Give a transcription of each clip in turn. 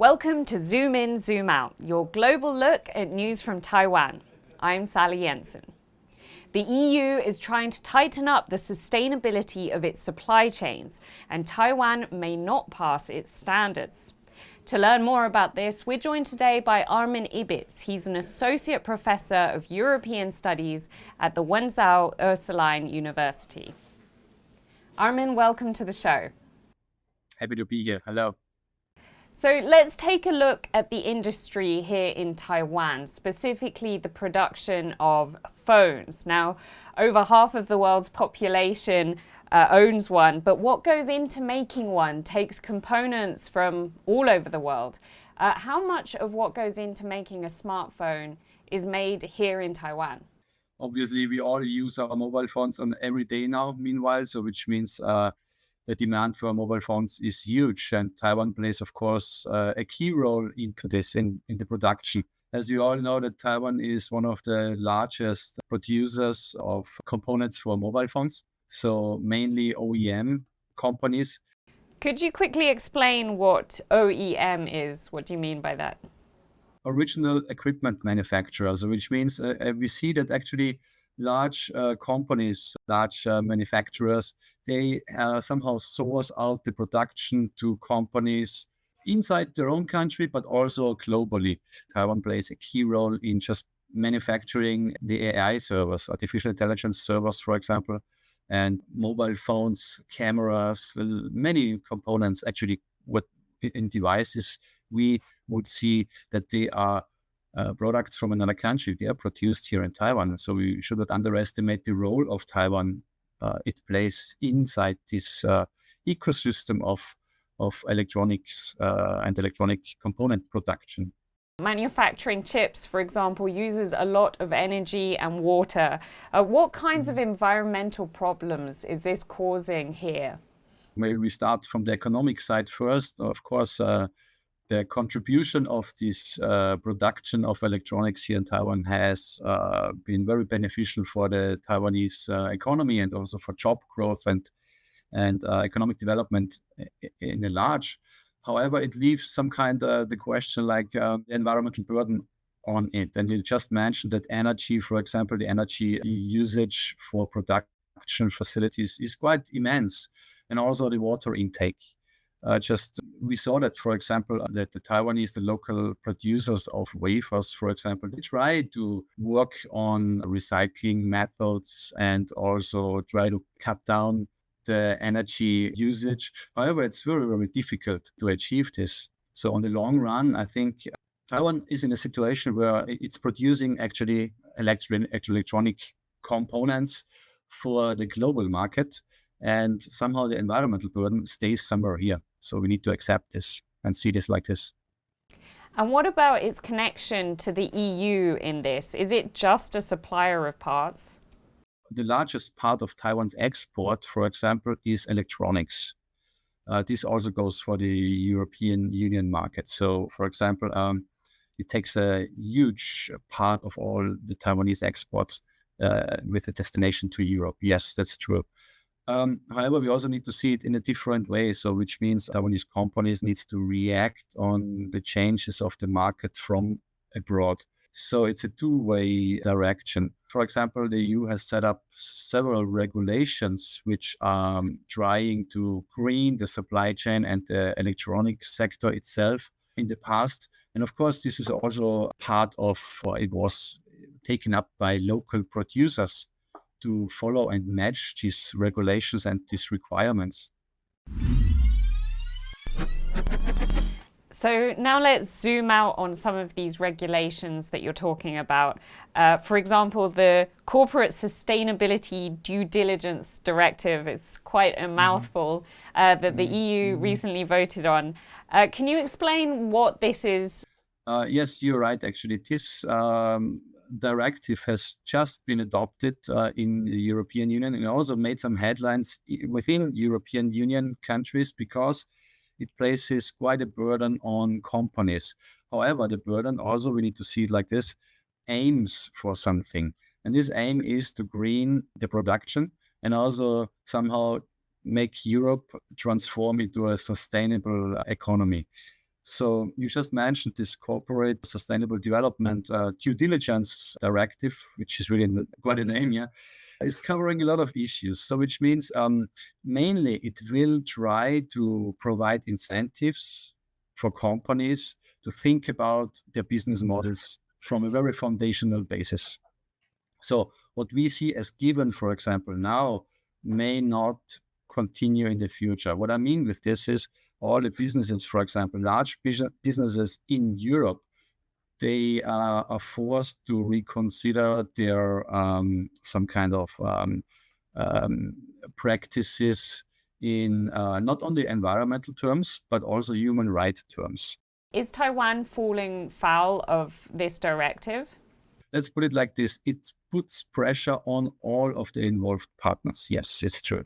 Welcome to Zoom In, Zoom Out, your global look at news from Taiwan. I'm Sally Jensen. The EU is trying to tighten up the sustainability of its supply chains, and Taiwan may not pass its standards. To learn more about this, we're joined today by Armin Ibitz. He's an associate professor of European Studies at the Wenzao Ursuline University. Armin, welcome to the show. Happy to be here. Hello. So let's take a look at the industry here in Taiwan, specifically the production of phones. Now, over half of the world's population owns one, but what goes into making one takes components from all over the world. How much of what goes into making a smartphone is made here in Taiwan? Obviously, we all use our mobile phones on every day now, meanwhile, so which means the demand for mobile phones is huge, and Taiwan plays, of course, a key role into this in the production. As you all know, that Taiwan is one of the largest producers of components for mobile phones, so mainly OEM companies. Could you quickly explain what OEM is? What do you mean by that? Original equipment manufacturers, which means we see that actually large companies, large manufacturers, they somehow source out the production to companies inside their own country, but also globally. Taiwan plays a key role in just manufacturing the AI servers, artificial intelligence servers, for example, and mobile phones, cameras, many components actually what in devices we would see that they are products from another country. They are produced here in Taiwan. So we should not underestimate the role of Taiwan it plays inside this ecosystem of electronics and electronic component production. Manufacturing chips, for example, uses a lot of energy and water. What kinds of environmental problems is this causing here? Maybe we start from the economic side first. Of course, the contribution of this production of electronics here in Taiwan has been very beneficial for the Taiwanese economy and also for job growth and economic development in a large. However, it leaves some kind of the question like the environmental burden on it. And you just mentioned that energy, for example, the energy usage for production facilities is quite immense, and also the water intake. We saw that, for example, that the Taiwanese, the local producers of wafers, for example, they try to work on recycling methods and also try to cut down the energy usage. However, it's very, very difficult to achieve this. So on the long run, I think Taiwan is in a situation where it's producing actually electronic components for the global market, and somehow the environmental burden stays somewhere here. So we need to accept this and see this like this. And what about its connection to the EU in this? Is it just a supplier of parts? The largest part of Taiwan's export, for example, is electronics. This also goes for the European Union market. So, for example, it takes a huge part of all the Taiwanese exports with a destination to Europe. Yes, that's true. However, we also need to see it in a different way. So, which means Taiwanese companies needs to react on the changes of the market from abroad. So it's a two-way direction. For example, the EU has set up several regulations which are trying to green the supply chain and the electronic sector itself in the past. And of course, this is also part of, it was taken up by local producers to follow and match these regulations and these requirements. So now let's zoom out on some of these regulations that you're talking about. For example, the Corporate Sustainability Due Diligence Directive is quite a mouthful that the EU recently voted on. Can you explain what this is? Yes, you're right. Actually, this directive has just been adopted in the European Union, and also made some headlines within European Union countries because it places quite a burden on companies. However, the burden also, we need to see it like this, aims for something. And this aim is to green the production and also somehow make Europe transform into a sustainable economy. So you just mentioned this corporate sustainable development due diligence directive, which is really quite a name, yeah, is covering a lot of issues. So which means mainly it will try to provide incentives for companies to think about their business models from a very foundational basis. So what we see as given, for example, now may not continue in the future. What I mean with this is all the businesses, for example, large businesses in Europe, they are forced to reconsider their some kind of um, practices in not only environmental terms, but also human rights terms. Is Taiwan falling foul of this directive? Let's put it like this. It puts pressure on all of the involved partners. Yes, it's true.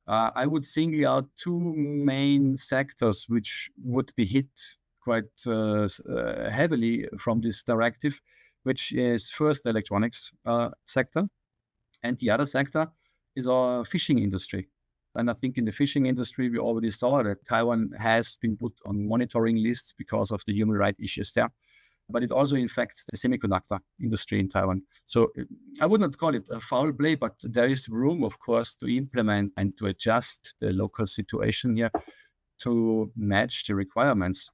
I would single out two main sectors which would be hit quite heavily from this directive, which is first the electronics sector, and the other sector is our fishing industry. And I think in the fishing industry, we already saw that Taiwan has been put on monitoring lists because of the human rights issues there. But it also affects the semiconductor industry in Taiwan. So I would not call it a foul play, but there is room, of course, to implement and to adjust the local situation here to match the requirements.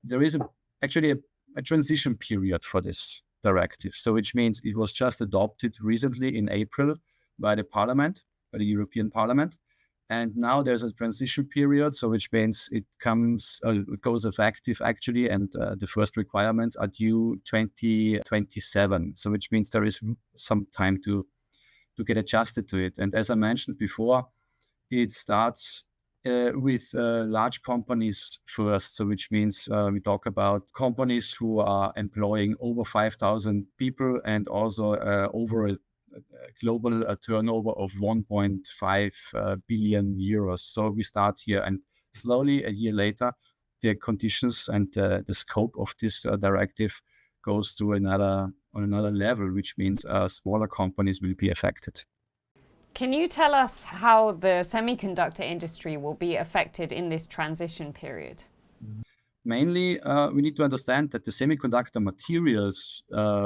There is actually a transition period for this directive. So which means it was just adopted recently in April by the Parliament, by the European Parliament. And now there's a transition period, so which means it goes effective actually, and the first requirements are due 2027. So which means there is some time to get adjusted to it. And as I mentioned before, it starts with large companies first. So which means we talk about companies who are employing over 5,000 people and also over a global turnover of 1.5 billion euros. So we start here, and slowly a year later, the conditions and the scope of this directive goes to another level, which means smaller companies will be affected. Can you tell us how the semiconductor industry will be affected in this transition period? Mainly, we need to understand that the semiconductor materials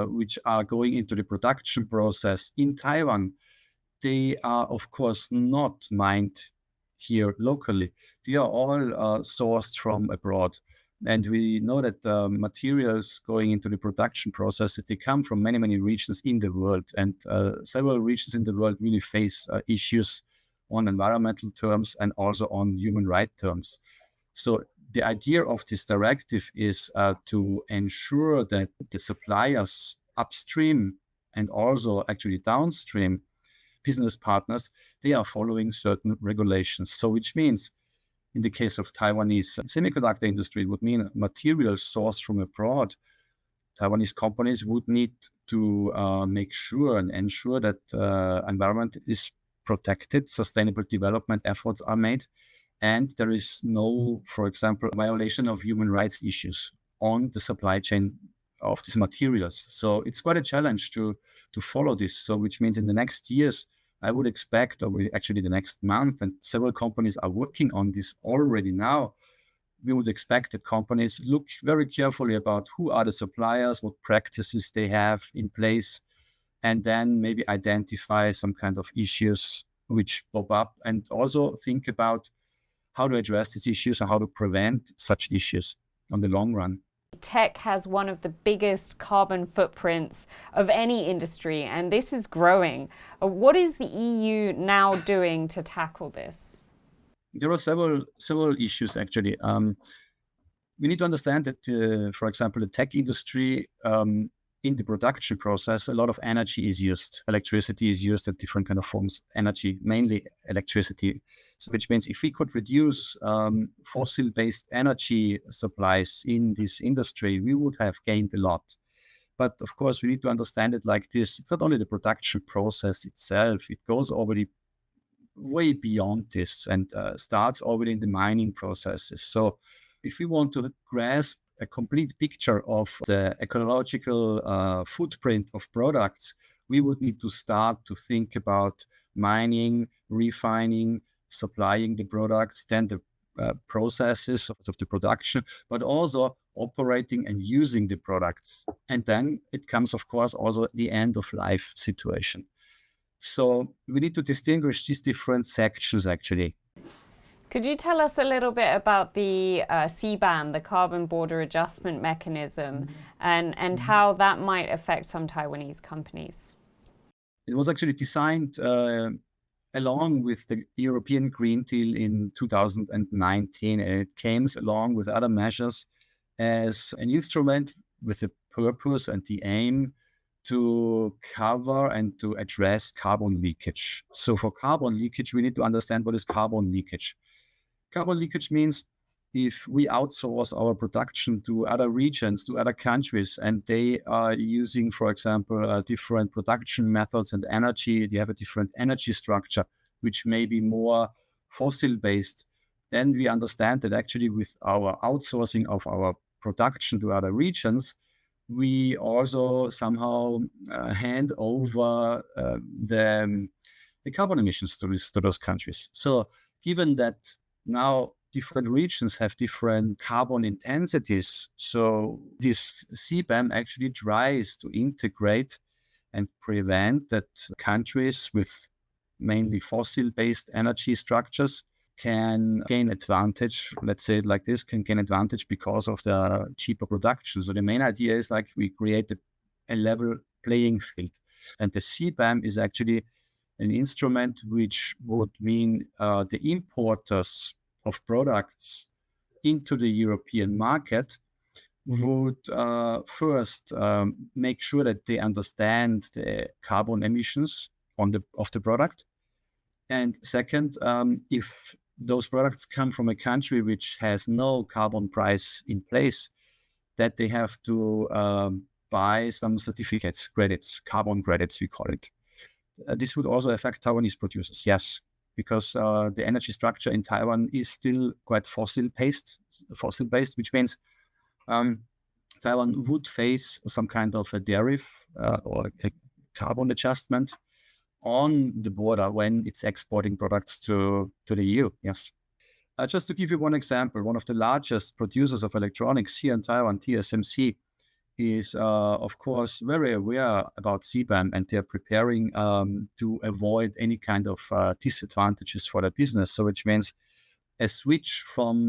which are going into the production process in Taiwan, they are, of course, not mined here locally. They are all sourced from abroad. And we know that materials going into the production process, they come from many, many regions in the world. And several regions in the world really face issues on environmental terms and also on human rights terms. So the idea of this directive is to ensure that the suppliers upstream and also actually downstream business partners, they are following certain regulations. So which means in the case of Taiwanese semiconductor industry, it would mean materials sourced from abroad. Taiwanese companies would need to make sure and ensure that environment is protected, sustainable development efforts are made, and there is no, for example, violation of human rights issues on the supply chain of these materials. So it's quite a challenge to follow this. So which means in the next years, I would expect, or actually the next month, and several companies are working on this already now, we would expect that companies look very carefully about who are the suppliers, what practices they have in place, and then maybe identify some kind of issues which pop up, and also think about how to address these issues and how to prevent such issues on the long run. Tech has one of the biggest carbon footprints of any industry, and this is growing. What is the EU now doing to tackle this? There are several issues actually. We need to understand that, for example, the tech industry, in the production process, a lot of energy is used. Electricity is used at different kind of forms. Energy, mainly electricity. So which means if we could reduce fossil-based energy supplies in this industry, we would have gained a lot. But of course, we need to understand it like this. It's not only the production process itself. It goes already way beyond this and starts already in the mining processes. So if we want to grasp a complete picture of the ecological footprint of products, we would need to start to think about mining, refining, supplying the products, then the processes of the production, but also operating and using the products. And then it comes, of course, also the end of life situation. So we need to distinguish these different sections, actually. Could you tell us a little bit about the CBAM, the Carbon Border Adjustment Mechanism, and how that might affect some Taiwanese companies? It was actually designed along with the European Green Deal in 2019, and it came along with other measures as an instrument with the purpose and the aim to cover and to address carbon leakage. So for carbon leakage, we need to understand what is carbon leakage. Carbon leakage means if we outsource our production to other regions, to other countries, and they are using, for example, different production methods and energy, they have a different energy structure, which may be more fossil-based, then we understand that actually with our outsourcing of our production to other regions, we also somehow hand over the carbon emissions to those countries. So given that now different regions have different carbon intensities, so this CBAM actually tries to integrate and prevent that countries with mainly fossil-based energy structures can gain advantage, let's say it like this, can gain advantage because of the cheaper production. So the main idea is like we create a level playing field. And the CBAM is actually an instrument which would mean the importers of products into the European market would first make sure that they understand the carbon emissions of the product. And second, if those products come from a country which has no carbon price in place, that they have to buy some certificates, credits, carbon credits, we call it. This would also affect Taiwanese producers, yes, because the energy structure in Taiwan is still quite fossil-based, which means Taiwan would face some kind of a tariff or a carbon adjustment on the border when it's exporting products to the EU, yes. Just to give you one example, one of the largest producers of electronics here in Taiwan, TSMC, is, of course, very aware about CBAM, and they're preparing to avoid any kind of disadvantages for their business. So which means a switch from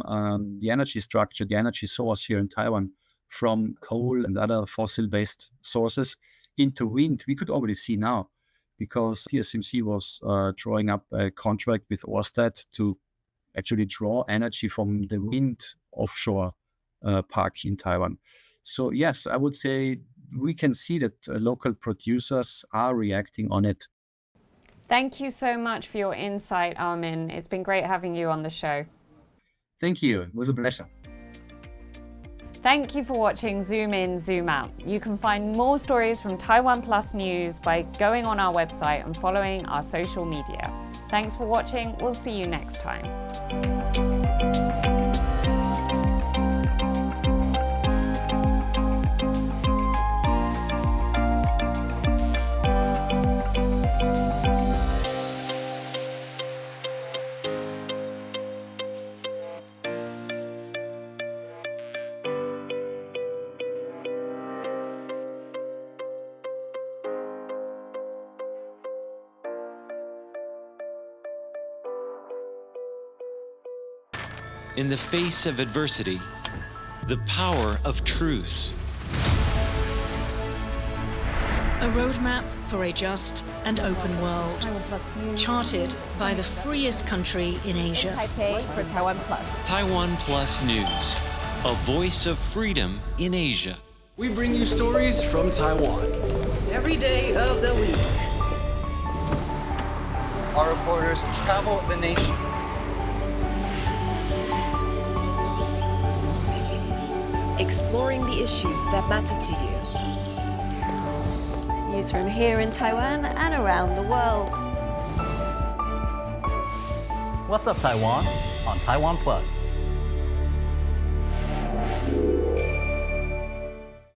the energy structure, the energy source here in Taiwan, from coal and other fossil-based sources into wind, we could already see now, because TSMC was drawing up a contract with Ørsted to actually draw energy from the wind offshore park in Taiwan. So yes, I would say we can see that local producers are reacting on it. Thank you so much for your insight, Armin. It's been great having you on the show. Thank you. It was a pleasure. Thank you for watching Zoom In, Zoom Out. You can find more stories from TaiwanPlus News by going on our website and following our social media. Thanks for watching. We'll see you next time. In the face of adversity, the power of truth. A roadmap for a just and open world, charted by the freest country in Asia. Taipei for TaiwanPlus. TaiwanPlus News, a voice of freedom in Asia. We bring you stories from Taiwan every day of the week. Our reporters travel the nation. Exploring the issues that matter to you. News from here in Taiwan and around the world. What's up, Taiwan? On TaiwanPlus.